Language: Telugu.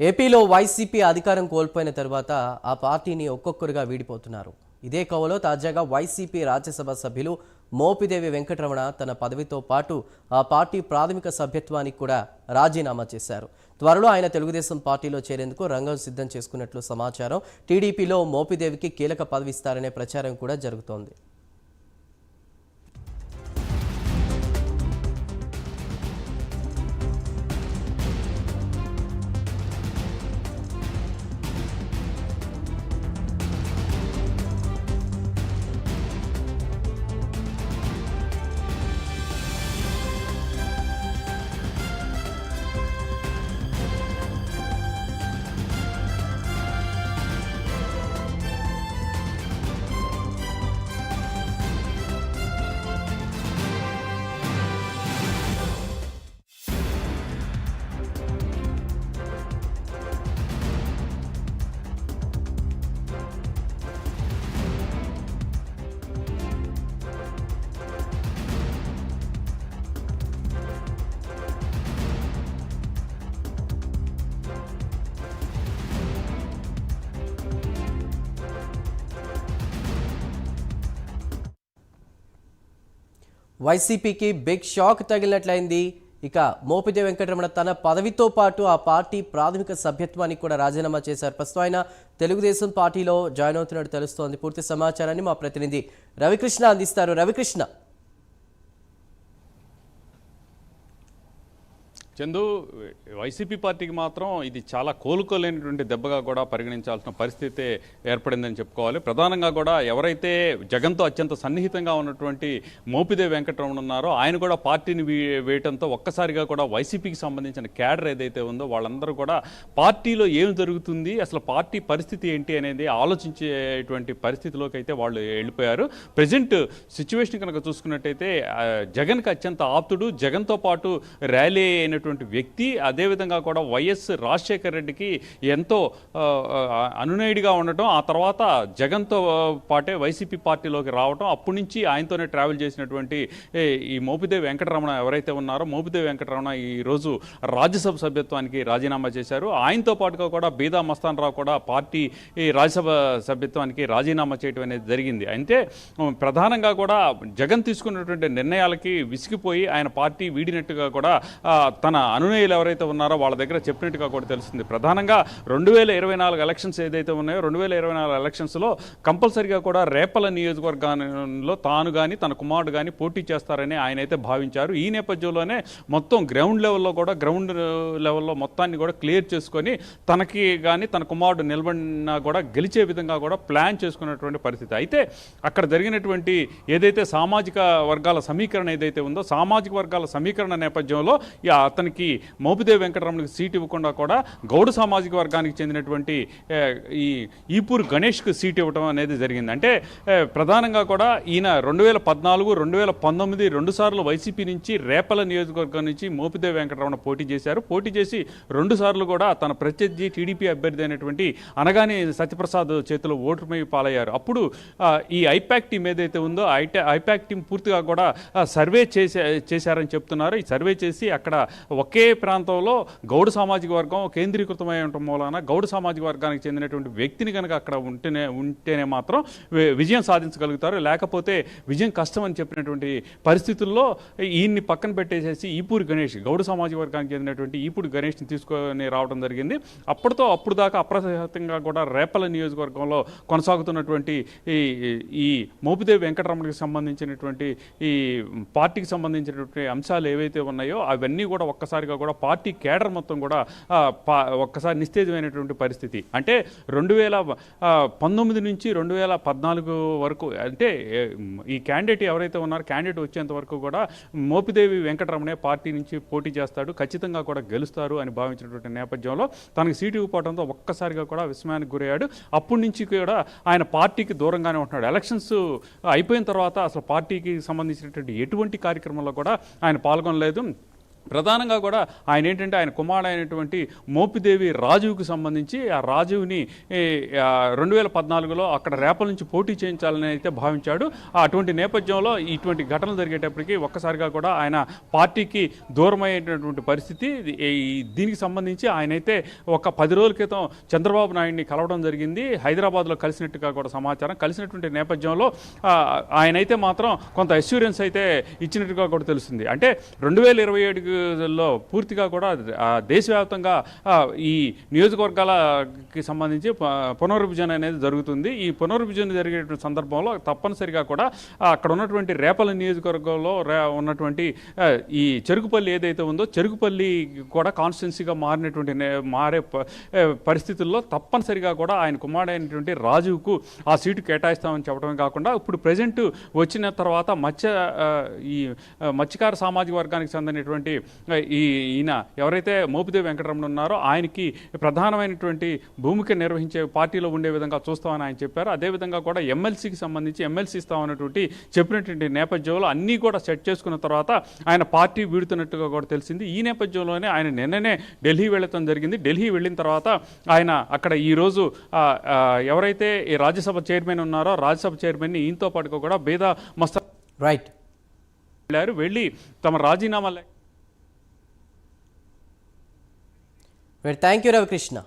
ఏపీలో వైసీపీ అధికారం కోల్పోయిన తర్వాత ఆ పార్టీని ఒక్కొక్కరుగా వీడిపోతున్నారు. ఇదే కోవలో తాజాగా వైసీపీ రాజ్యసభ సభ్యులు మోపిదేవి వెంకటరమణ తన పదవితో పాటు ఆ పార్టీ ప్రాథమిక సభ్యత్వానికి కూడా రాజీనామా చేశారు. త్వరలో ఆయన తెలుగుదేశం పార్టీలో చేరేందుకు రంగం సిద్ధం చేసుకున్నట్లు సమాచారం. టీడీపీలో మోపిదేవికి కీలక పదవి ఇస్తారనే ప్రచారం కూడా జరుగుతోంది. వైసీపీకి బిగ్ షాక్ తగిలినట్లయింది. ఇక మోపిదేవి వెంకటరమణ తన పదవితో పాటు ఆ పార్టీ ప్రాథమిక సభ్యత్వానికి కూడా రాజీనామా చేశారు. ప్రస్తుతం ఆయన తెలుగుదేశం పార్టీలో జాయిన్ అవుతున్నట్టు తెలుస్తోంది. పూర్తి సమాచారాన్ని మా ప్రతినిధి రవికృష్ణ అందిస్తారు. రవికృష్ణ, చందు, వైసీపీ పార్టీకి మాత్రం ఇది చాలా కోలుకోలేనటువంటి దెబ్బగా కూడా పరిగణించాల్సిన పరిస్థితి ఏర్పడిందని చెప్పుకోవాలి. ప్రధానంగా కూడా ఎవరైతే జగన్తో అత్యంత సన్నిహితంగా ఉన్నటువంటి మోపిదేవి వెంకటరమణ ఉన్నారో ఆయన కూడా పార్టీని వేయటంతో ఒక్కసారిగా కూడా వైసీపీకి సంబంధించిన క్యాడర్ ఏదైతే ఉందో వాళ్ళందరూ కూడా పార్టీలో ఏం జరుగుతుంది, అసలు పార్టీ పరిస్థితి ఏంటి అనేది ఆలోచించేటువంటి పరిస్థితిలోకి అయితే వాళ్ళు వెళ్ళిపోయారు. ప్రజెంట్ సిచ్యువేషన్ కనుక చూసుకున్నట్టయితే జగన్కి అత్యంత ఆప్తుడు, జగన్తో పాటు ర్యాలీ అయినటువంటి వ్యక్తి, అదేవిధంగా కూడా వైఎస్ రాజశేఖర రెడ్డికి ఎంతో అనునయుడిగా ఉండటం, ఆ తర్వాత జగన్తో పాటే వైసీపీ పార్టీలోకి రావటం, అప్పటి నుంచి ఆయనతోనే ట్రావెల్ చేసినటువంటి ఈ మోపిదేవి వెంకటరమణ ఎవరైతే ఉన్నారో మోపిదేవి వెంకటరమణ ఈరోజు రాజ్యసభ సభ్యత్వానికి రాజీనామా చేశారు. ఆయనతో పాటుగా కూడా బీదా మస్తాన్ రావు కూడా పార్టీ రాజ్యసభ సభ్యత్వానికి రాజీనామా చేయడం అనేది జరిగింది. అయితే ప్రధానంగా కూడా జగన్ తీసుకున్నటువంటి నిర్ణయాలకి విసిగిపోయి ఆయన పార్టీ వీడినట్టుగా కూడా తన అనునయులు ఎవరైతే ఉన్నారో వాళ్ళ దగ్గర చెప్పినట్టుగా కూడా తెలుస్తుంది. ప్రధానంగా 2024 ఎలక్షన్స్ ఏదైతే ఉన్నాయో 2024 ఎలక్షన్స్లో కంపల్సరీగా కూడా రేపల నియోజకవర్గంలో తాను కానీ తన కుమారుడు కానీ పోటీ చేస్తారని ఆయన అయితే భావించారు. ఈ నేపథ్యంలోనే మొత్తం గ్రౌండ్ లెవెల్లో మొత్తాన్ని కూడా క్లియర్ చేసుకొని తనకి కానీ తన కుమారుడు నిలబడినా కూడా గెలిచే విధంగా కూడా ప్లాన్ చేసుకున్నటువంటి పరిస్థితి. అయితే అక్కడ జరిగినటువంటి ఏదైతే సామాజిక వర్గాల సమీకరణ ఏదైతే ఉందో సామాజిక వర్గాల సమీకరణ నేపథ్యంలో అతనికి మోపిదేవి వెంకటరమణకి సీట్ ఇవ్వకుండా కూడా గౌడ సామాజిక వర్గానికి చెందినటువంటి ఈ ఈపూర్ గణేష్కి సీట్ ఇవ్వడం అనేది జరిగింది. అంటే ప్రధానంగా కూడా ఈయన 2014, 2019 రెండుసార్లు వైసీపీ నుంచి రేపల నియోజకవర్గం నుంచి మోపిదేవి వెంకటరమణ పోటీ చేశారు. పోటీ చేసి 2 సార్లు కూడా తన ప్రత్యర్థి టీడీపీ అభ్యర్థి అయినటువంటి అనగాని సత్యప్రసాద్ చేతిలో ఓటమి పాలయ్యారు. అప్పుడు ఈ ఐపాక్ టీం ఏదైతే ఉందో ఐపాక్ టీం పూర్తిగా కూడా సర్వే చేశారని చెప్తున్నారు. ఈ సర్వే చేసి అక్కడ ఒకే ప్రాంతంలో గౌడ సామాజిక వర్గం కేంద్రీకృతమై ఉండటం మూలాన గౌడ సామాజిక వర్గానికి చెందినటువంటి వ్యక్తిని కనుక అక్కడ ఉంటేనే మాత్రం విజయం సాధించగలుగుతారు, లేకపోతే విజయం కష్టం అని చెప్పినటువంటి పరిస్థితుల్లో ఈయన్ని పక్కన పెట్టేసేసి ఈపూరి గణేష్ గౌడ సామాజిక వర్గానికి చెందినటువంటి ఈపూరి గణేష్ని తీసుకొని రావడం జరిగింది. అప్పుడు దాకా అప్రసహితంగా కూడా రేపల నియోజకవర్గంలో కొనసాగుతున్నటువంటి ఈ మోపిదేవి వెంకటరమణకి సంబంధించినటువంటి ఈ పార్టీకి సంబంధించినటువంటి అంశాలు ఏవైతే ఉన్నాయో అవన్నీ కూడా ఒక్కసారిగా కూడా పార్టీ కేడర్ మొత్తం కూడా ఒక్కసారి నిస్తేజమైనటువంటి పరిస్థితి. అంటే 2019 నుంచి 2014 వరకు, అంటే ఈ క్యాండిడేట్ ఎవరైతే ఉన్నారో క్యాండిడేట్ వచ్చేంత వరకు కూడా మోపిదేవి వెంకటరమణే పార్టీ నుంచి పోటీ చేస్తాడు, ఖచ్చితంగా కూడా గెలుస్తారు అని భావించినటువంటి నేపథ్యంలో తనకు సీటు ఇవ్వడంతో ఒక్కసారిగా కూడా విస్మయానికి గురయ్యాడు. అప్పటి నుంచి కూడా ఆయన పార్టీకి దూరంగానే ఉంటున్నాడు. ఎలక్షన్స్ అయిపోయిన తర్వాత అసలు పార్టీకి సంబంధించినటువంటి ఎటువంటి కార్యక్రమంలో కూడా ఆయన పాల్గొనలేదు. ప్రధానంగా కూడా ఆయన ఏంటంటే ఆయన కుమారుడైనటువంటి మోపిదేవి రాజువుకి సంబంధించి ఆ రాజువుని 2014లో అక్కడ రేపల నుంచి పోటీ చేయించాలని అయితే భావించాడు. అటువంటి నేపథ్యంలో ఇటువంటి ఘటనలు జరిగేటప్పటికి ఒక్కసారిగా కూడా ఆయన పార్టీకి దూరమయ్యేటటువంటి పరిస్థితి. దీనికి సంబంధించి ఆయనైతే ఒక 10 రోజుల క్రితం చంద్రబాబు నాయుడిని కలవడం జరిగింది. హైదరాబాద్లో కలిసినట్టుగా కూడా సమాచారం. కలిసినటువంటి నేపథ్యంలో ఆయనైతే మాత్రం కొంత అష్యూరెన్స్ అయితే ఇచ్చినట్టుగా కూడా తెలుస్తుంది. అంటే 2027లో పూర్తిగా కూడా దేశవ్యాప్తంగా ఈ నియోజకవర్గాలకి సంబంధించి పునర్విభజన అనేది జరుగుతుంది. ఈ పునర్విభజన జరిగే సందర్భంలో తప్పనిసరిగా కూడా అక్కడ ఉన్నటువంటి రేపల నియోజకవర్గంలో ఉన్నటువంటి ఈ చెరుకుపల్లి ఏదైతే ఉందో చెరుకుపల్లి కూడా కాన్స్టిట్యున్సీగా మారే పరిస్థితుల్లో తప్పనిసరిగా కూడా ఆయన కుమారుడైనటువంటి రాజుకు ఆ సీటు కేటాయిస్తామని చెప్పడమే కాకుండా ఇప్పుడు ప్రజెంట్ వచ్చిన తర్వాత ఈ మత్స్యకార సామాజిక వర్గానికి చెందినటువంటి ఈయన ఎవరైతే మోపిదేవి వెంకటరమణ ఉన్నారో ఆయనకి ప్రధానమైనటువంటి భూమిక నిర్వహించే పార్టీలో ఉండే విధంగా చూస్తామని ఆయన చెప్పారు. అదేవిధంగా కూడా ఎమ్మెల్సీకి సంబంధించి ఎమ్మెల్సీ ఇస్తామన్నటువంటి చెప్పినటువంటి నేపథ్యంలో అన్నీ కూడా సెట్ చేసుకున్న తర్వాత ఆయన పార్టీ వీడుతున్నట్టుగా కూడా తెలిసింది. ఈ నేపథ్యంలోనే ఆయన నిన్ననే ఢిల్లీ వెళ్ళటం జరిగింది. ఢిల్లీ వెళ్ళిన తర్వాత ఆయన అక్కడ ఈరోజు ఎవరైతే ఈ రాజ్యసభ చైర్మన్ ఉన్నారో రాజ్యసభ చైర్మన్ని ఈయనతో పాటు కూడా బేదా మస్తా వెళ్ళి తమ రాజీనామా థ్యాంక్ యూ రవికృష్ణ.